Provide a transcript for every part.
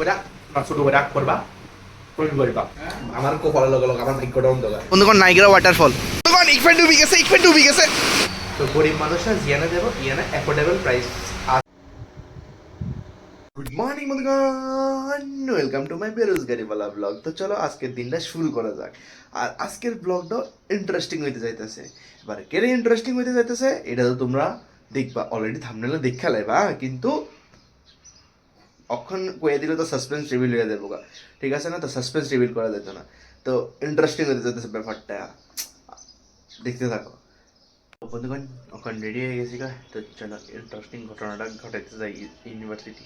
ওটা ছোট করে রাগ করবা তুমি করবা আমার কপালে লগে লগে আমার ভাগ্যটা অন্ধ হয়। বন্ধুগণ নাইগ্রা ওয়াটারফল বন্ধুগণ ইকফেন ডুবি গেছে তো গরিব মানুষরা জিয়ানা দেব ইয়ানা অ্যাফোর্ডেবল প্রাইস। গুড মর্নিং বন্ধুগণ, ওয়েলকাম টু মাই বেরোজগারি ওয়ালা ব্লগ। তো চলো আজকের দিনটা শুরু করা যাক। আর আজকের ব্লগটা ইন্টারেস্টিং হইতে যাইতেছে। এবার কেন ইন্টারেস্টিং হইতে যাইতেছে এটা তো তোমরা দেখবা, অলরেডি থাম্বনেলে দেখা লাইবা, কিন্তু অখন কয়ে দিলে তো সাসপেন্স রিভিল হয়ে যাবো, ঠিক আছে না? তো সাসপেন্স রিভিল করা যেত না, তো ইন্টারেস্টিং হতে যেতেছে ব্যাপারটা, দেখতে থাকো বন্ধুগণ। ওখানে রেডি হয়ে গেছি গা, তো চলো ইন্টারেস্টিং ঘটনাটা ঘটাইতে যাই ইউনিভার্সিটি।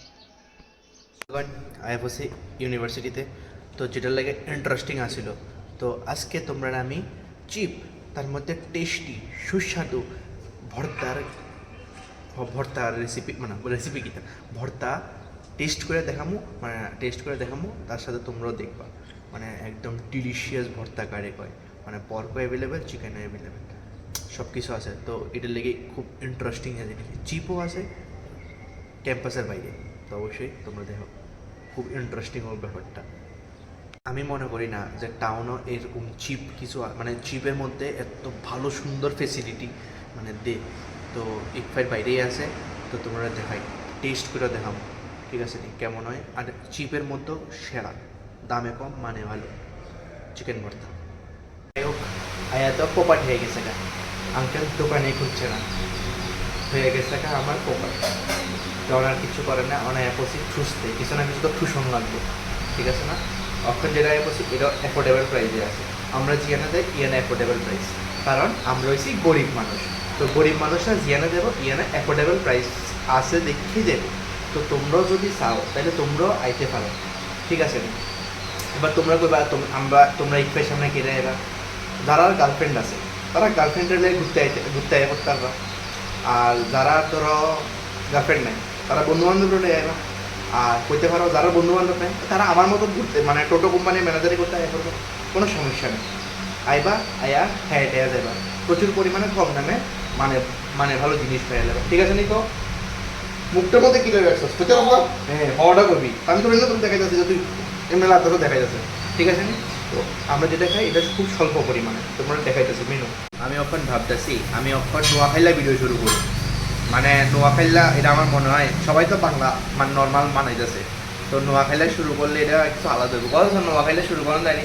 আয় বসে ইউনিভার্সিটিতে, তো যেটার লাগে ইন্টারেস্টিং আসিল। তো আজকে তোমরা আমি চিপ, তার মধ্যে টেস্টি সুস্বাদু ভর্তার রেসিপি, মানে রেসিপি কিটা ভর্তা টেস্ট করে দেখামু, তার সাথে তোমরাও দেখবা। মানে একদম ডিলিশিয়াস ভর্তা কারে কয়, মানে পর্কও অ্যাভেলেবেল, চিকেনও অ্যাভেলেবেল, সব কিছু আছে। তো এটার লেগে খুব ইন্টারেস্টিং আছে, চিপও আছে ক্যাম্পাসের বাইরে। তো অবশ্যই তোমরা দেখো, খুব ইন্টারেস্টিং হবে ব্যাপারটা। আমি মনে করি না যে টাউনও এরকম চিপ কিছু, মানে চিপের মধ্যে এত ভালো সুন্দর ফেসিলিটি মানে দে। তো ইকফাইট বাইরেই আছে, তো তোমরা দেখাই, টেস্ট করে দেখাবো, ঠিক আছে নি কেমন হয়। আর চিপের মধ্যেও সেরা, দামে কম মানে ভালো চিকেন ভর্তা। যাই হোক, আয়া তো পোপাট হয়ে গেছে গা, আঙ্কেল দোকানে খুঁজছে না, হয়ে গেছে গা আমার পোপাট। যখন আর কিছু করে না, অনেক পসি খুঁজতে কিছু না কিছু তো ঠুসন লাগবে, ঠিক আছে না? অক্ষণ যেটা পসি এটা অ্যাফোর্ডেবল প্রাইসে আছে। আমরা জিয়ানা দেয় ইয়ানা অ্যাফোর্ডেবল প্রাইস, কারণ আমরা হয়েছি গরিব মানুষ। তো গরিব মানুষরা জিয়ানা দেবো ইয়ানা অ্যাফোর্ডেবল প্রাইস আছে দেখে দেবো। তো তোমরাও যদি চাও তাহলে তোমরাও আইতে পারো, ঠিক আছে? এবার তোমরা কইবা তোমরা ইকফের সামনে কেটে এবা, যারা গার্লফ্রেন্ড আছে তারা গার্লফ্রেন্ডের লাগে ঘুরতে আয় করতে পারবা। আর যারা ধরো গার্লফ্রেন্ড নেই তারা বন্ধু বান্ধব এবা। আর কইতে পারো যারা বন্ধু বান্ধব নেই তারা আমার মতো ঘুরতে, মানে টোটো কোম্পানির ম্যানেজারি করতে আয় করবো, কোনো সমস্যা নেই। আইবা আয়া হ্যাঁ টেয়া যাবা, প্রচুর পরিমাণে কম দামে মানে ভালো জিনিস পেয়ে যাবে, ঠিক আছে নি? তো মুখটার মধ্যে কী করে রাখছো বুঝতে পারবো? হ্যাঁ হওয়াটা করবি, আমি তো তুমি দেখা যাচ্ছে যে তুই এমনি লাগাতে দেখা যাচ্ছে, ঠিক আছে নি? তো আমরা যেটা খাই এটা খুব স্বল্প পরিমাণে, তোমরা দেখাইতেছি মেনু। আমি এখন ভাবতেছি আমি এখন নোয়াখাইলা ভিডিও শুরু করি, মানে নোয়াখাইলা এটা আমার মনে হয় সবাই তো বাংলা মানে নর্মাল মানাইতেছে, তো নোয়াখাইলা শুরু করলে এটা কিছু আলাদা হবে। কত নোয়াখাইলা শুরু করেন জানি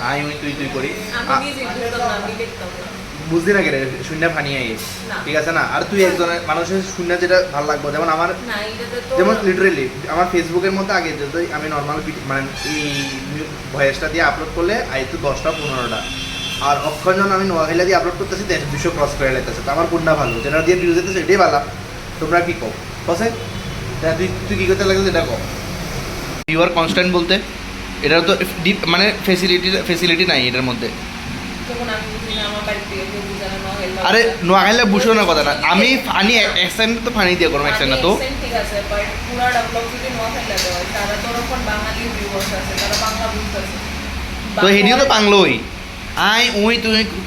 আমি তুই করি বুঝলি না কেন শূন্য ফানিয়ে ঠিক আছে না? আর তুই একজনের মানুষের শূন্য যেটা ভালো লাগবে, যেমন আমার, যেমন লিটারেলি আমার ফেসবুকের মধ্যে আগে যদি আমি নর্মাল মানে এই ভয়েসটা দিয়ে আপলোড করলে আইতো 10টা 15টা, আর অক্ষণ যখন আমি নোয়াখাইলা দিয়ে আপলোড করতেছি 200 ক্রস করে লাগতেছে। তো আমার কোনটা ভালো, যেটা দিয়ে ভিউজ যেতেছে এটাই ভালো। তোমরা কি কও বসে? তুই কী করতে লাগলে এটা কও। ভিউয়ার কনস্ট্যান্ট বলতে এটার তো ডিপ মানে ফেসিলিটি নাই এটার মধ্যে। আরে নোয়াখাইলা বুঝো না কথা না, আমি ফানি অ্যাকসেন্ট তো ফানি দিয়ে করবো, অ্যাকসেন্ট না তো তো হেডিও তো বাংলোই আই উই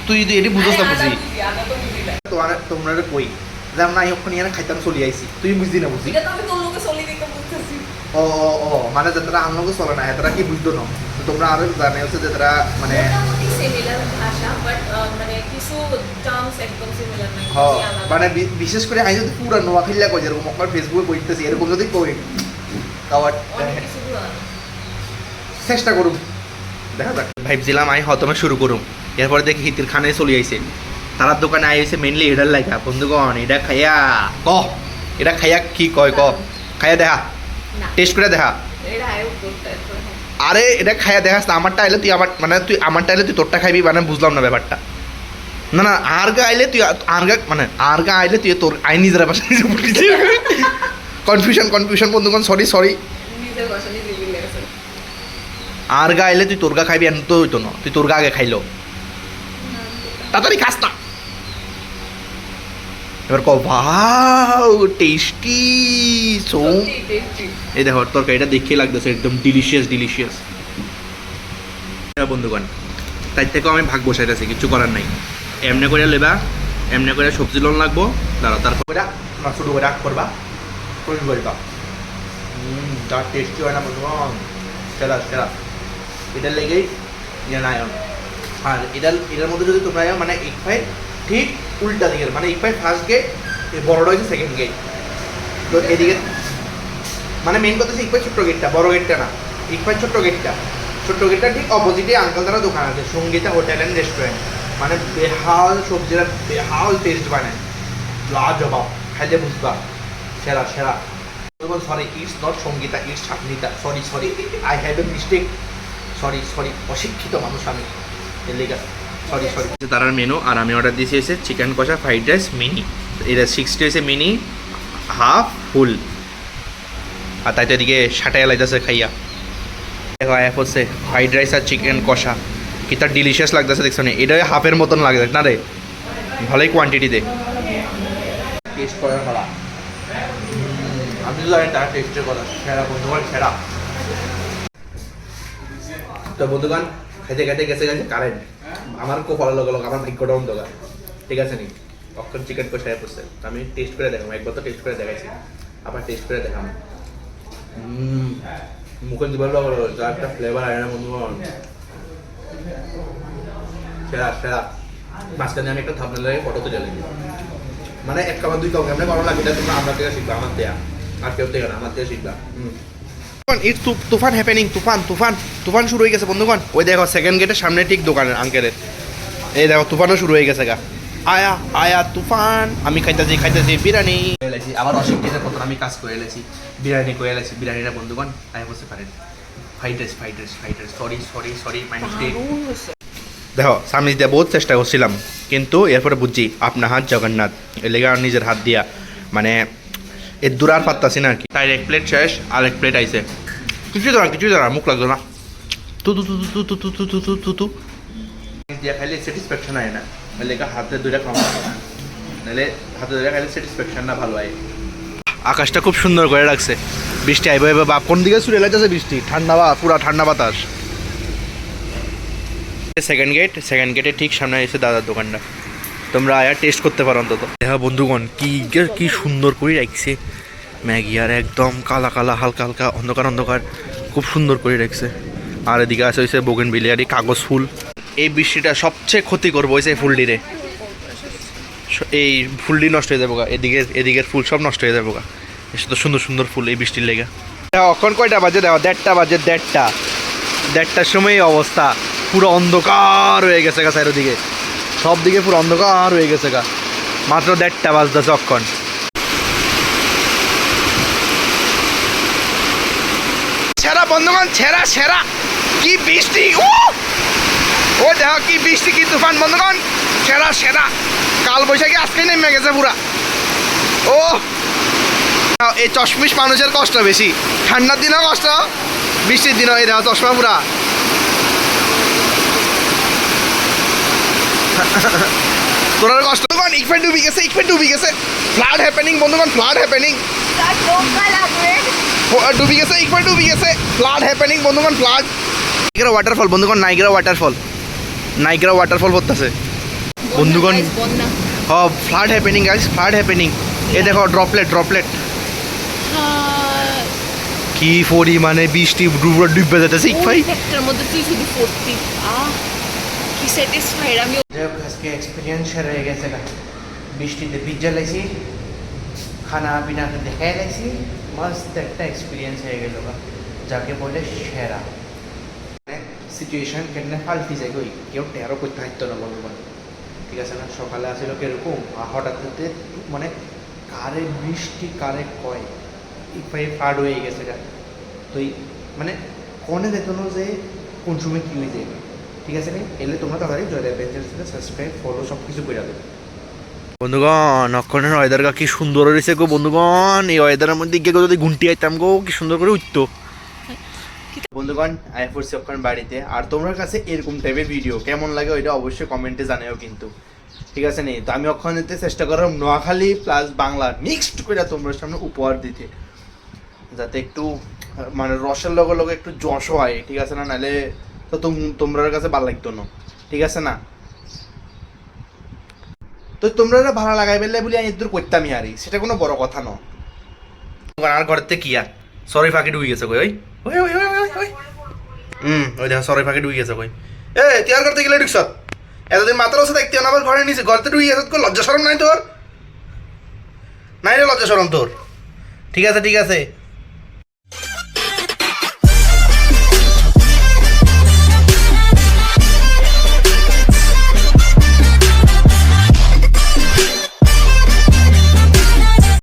তুই এটি বুঝোস না বুঝি। তোমরা কই যেমন না ওখানে এখানে খাইতাম চলি আইছি, তুই বুঝলি না বুঝি? ও ও মানে যারা আমলোকে চলে না এতটা কি বুঝতো না? তোমরা আরো জানে হচ্ছে যে তারা মানে মানে বিশেষ করে আমি যদি পুরো নোয়াখাইলা কই, যেরকম আমার ফেসবুকে বইতেছি এরকম যদি কই তাও চেষ্টা করুম, দেখা যাক। ভাবছিলাম আমি হতমে শুরু করুম, এরপরে দেখি হিতির খানে চলে আইছে, তারার দোকানে আইছে মেনলি এটার লাগা। বন্ধুগণ এটা খাইয়া এটা খাইয়া কি কয় খাইয়া দেখা, টেস্ট করে দেখা। আরে এটা খাইয়া দেখাস না, আমারটা আইলে তুই আমার মানে তুই আমারটা আইলে তুই তোরটা খাইবি, মানে বুঝলাম না ব্যাপারটা। না আর গা আইলে তুই আর গা আইলে তুই তোর আই নিজের বাসা নিজে বলছি। কনফিউশন বন্ধুগণ, সরি। আর গা আইলে তুই তোর গা খাইবি, এমন তো হইতো না, তুই তোর গা আগে খাইলো তাড়াতাড়ি খাস না। এবার ভাও টেস্টি সো এই দেখো তরকারিটা দেখে লাগতেছে একদম ডিলিশিয়াস। বন্ধুগণ তাই থেকেও আমি ভাগ বসাইতেছি, কিছু করার নাই। এমনি করে লেবা, এমনি করে সবজি লোন লাগবো, দাঁড়া তারপর ছোটো করে রাগ করবা, করবা যা টেস্টি হয় না বন্ধুগণ, সেরা সেরা। এটার লেগেই ইয়ে নাই। আর এটার মধ্যে যদি তোমরা মানে এগ ফ্রাই ঠিক উল্টা দিকের, মানে এগ ফ্রাই ফার্স্ট গেট, বড়টা হচ্ছে সেকেন্ড গেট। তো এদিকে মানে মেন কথা হচ্ছে এগ ফ্রাই ছোট্ট গেটটা, বড় গেটটা না, এগ ফ্রাই ছোট্ট গেটটা ঠিক অপোজিটে আঙ্কাল দ্বারা দোকান আছে, সঙ্গীতা হোটেল অ্যান্ড রেস্টুরেন্ট। মানে বেহাল সবজিরা, বেহাল টেস্ট বানায়, লাজবাব, খাইলে বুঝবা সেরা সেরা। Sorry, it's not Sangeeta, it's Sapnita. Sorry I have a mistake, sorry অশিক্ষিত মানুষ আমি, এর লেগা সরি। তারার মেনু, আর আমি অর্ডার দিয়েছি এসে চিকেন কষা, ফ্রাইড রাইস, মিনি। এটা 60 হয়েছে মিনি, হাফ ফুল। আর তাই তো এদিকে সাটাই লাগতেছে খাইয়া। দেখো অ্যাপ হচ্ছে ফ্রাইড রাইস আর চিকেন কষা, কি তার ডিলিশিয়াস লাগতেছে দেখছো না? এটা হাফের মতন লাগে না রে, ভালোই কোয়ান্টিটিতে টেস্ট করার করা। আমি তো জানি তার টেস্টের কথা, সেরা বন্ধুগণ সেরা। তো বন্ধুগণ খাইতে গেছে কারেন্ট, আমার খুব ভালো লাগলো, আমার ভাগ্যটা অন্ধকার, ঠিক আছে নি? অক্ষর চিকেন কষা পড়ছে, আমি টেস্ট করে দেখাবো, একবার তো টেস্ট করে দেখাইছি, আবার টেস্ট করে দেখাবো। মুখে দিবার যা একটা ফ্লেভার আয় না বন্ধুগণ, সেরা। মাঝখানে আমি একটা থাম্বনেল লাগে ফটো তুলে নিই, মানে এক কামড় দুই কামড় এমনি ভালো লাগে, তোমরা আমার থেকে শিখবা, আমার দেয়া আর কেউ থেকে না, আমার থেকে শিখবা। ইটস তুফান হ্যাপেনিং, তুফান শুরু হয়ে গেছে বন্ধুগণ। ওই দেখো সেকেন্ড গেটের সামনে ঠিক দোকানের আঙ্কেলের, এই দেখো তুফানও শুরু হয়ে গেছে গা। আয়া তুফান। আমি খাইতেছি বিরিয়ানি এলেছি, আবার অশিক্ষিতের মতন আমি কাজ করে এলেছি, বিরিয়ানি করে এলেছি। বিরিয়ানিটা বন্ধুগণ আয় বসতে পারেন, fried rice, sorry my mistake. দেখো সামনে দিয়ে বহুত চেষ্টা করছিলাম, কিন্তু এরপরে বুঝছি আপনার হাত জগন্নাথ, এর লেগে আর নিজের হাত দিয়া মানে এর দূর আর পারতাছি না আর কি। তাই এক প্লেট শেষ, আর এক প্লেট আইছে, কিছুই ধরা মুখ লাগতো না, তু দিয়া খাইলে স্যাটিসফ্যাকশন হয় না, এর লেগে হাতে দুইটা খাওয়া, নাহলে হাতে দুইটা খাইলে স্যাটিসফ্যাকশন না ভালো হয়। আকাশটা খুব সুন্দর করে রাখছে, বৃষ্টি আইবে বা কোন দিকে ছুটে লাগতেছে বৃষ্টি, পুরা ঠান্ডা বাতাস। সেকেন্ড গেটের ঠিক সামনে এসে দাদার দোকানটা, তোমরা আয়া টেস্ট করতে পারো অন্তত। হ্যাঁ বন্ধুগণ কি সুন্দর করে রাখছে ম্যাগি, আর একদম কালা হালকা অন্ধকার খুব সুন্দর করে রাখছে। আর এদিকে আছে হয়েছে বোগেনভিলিয়ার কাগজ ফুল। এই বৃষ্টিটা সবচেয়ে ক্ষতি করবো হয়েছে এই ফুলটিরে, এই ফুলটি নষ্ট হয়ে যাবো গা, এদিকের ফুল সব নষ্ট হয়ে যাবো গা। এসে তো সুন্দর ফুল এই বৃষ্টির লেগে। এখন কয়টা বাজে দেখো, 1:30টার সময় এই অবস্থা, পুরো অন্ধকার হয়ে গেছে গা, চারিদিকে সব দিকে পুরো অন্ধকার হয়ে গেছে গা, মাত্র 1:30 বাজতেছে অক্ষণ। সেরা বন্ধুগণ সেরা কি বৃষ্টি, ও দেখো কি বৃষ্টি, কি তুফান বন্ধুগণ, সেরা কাল বৈশাখী আজকে নেমে গেছে পুরা। ও এই চশমিশ মানুষের কষ্ট বেশি, ঠান্ডার দিনেও কষ্ট, বৃষ্টির দিনও এই দেখো চশমা পুরা। তোরার কষ্ট বন্ধুগণ, ইকফেন ডুবি গেছে, ফ্লাড হ্যাপেনিং বন্ধুগণ, ডুবি গেছে, ফ্লাড হ্যাপেনিং বন্ধুগণ, ওয়াটারফল বন্ধুগণ, নাইগ্রা ওয়াটারফল পড়তেছে বন্ধুগণ। ফ্লাড হ্যাপেনিং এই দেখো, ড্রপলেট কি পরিমাণে বৃষ্টি ডুবে যেতেছে। আজকে এক্সপিরিয়েন্স শেয়ার হয়ে গেছে, বৃষ্টিতে ভিজা লাইছি, খানা পিনা দেখাই লাইছি, মস্ত একটা এক্সপিরিয়েন্স হয়ে গেল, যাকে বলে সেরা। সিচুয়েশন কেন ফাল্টি যায় গই, কেউ টেরও করতে হাঁটতো না বন্ধুগণ, ঠিক আছে না? সকালে আসলে কিরকম হঠাৎ মানে কারে বৃষ্টি কারে কয় ফ্লাড হয়ে গেছে গা, তো মানে কনে যেত না যে কোন সময় কী হয়ে যায়, ঠিক আছে না? এলে তোমরা তাড়াতাড়ি জয় অ্যাডভেঞ্চার্সকে সাবস্ক্রাইব ফলো সব কিছু করে দেবে বন্ধুগণ। অক্ষণের ওয়েদারটা কি সুন্দর হয়েছে গো বন্ধুগণ, এই ওয়েদারের মধ্যে গিয়ে যদি ঘুন্টি আইতাম গো, কি সুন্দর করে উঠতো বন্ধুগণ। আই পড়ছি অক্ষণ বাড়িতে, আর তোমার কাছে এরকম টাইপের ভিডিও কেমন লাগে ওইটা অবশ্যই কমেন্টে জানাও কিন্তু, ঠিক আছে নি? তো আমি অক্ষণ দিতে চেষ্টা করলাম নোয়াখালী প্লাস বাংলা মিক্সড করে তোমার সামনে উপহার দিতে, যাতে একটু মানে রসের লগে একটু যশ হয়, ঠিক আছে না? নাহলে তো তোমরা কাছে ভালো লাগতো না, ঠিক আছে না? তো তোমরা ভালো লাগাই পেলে বলে আমি দূর করতামই, আরই সেটা কোনো বড় কথা নয়। আর ঘরের থেকে কি আর সরি ফাঁকি ঢুকে গেছে কই ওই ওই ওই ওই ওই ওই ওই দেখো সরি ফাঁকি ঢুকে গেছে কই এ তিয়ার করতে গেলে ঢুকছ এতদিন মাত্র আছে দেখতে না আবার ঘরে নিচে ঘরতে ঢুকে গেছে লজ্জা শরম নাই তোর নাই রে লজ্জা শরম তোর ঠিক আছে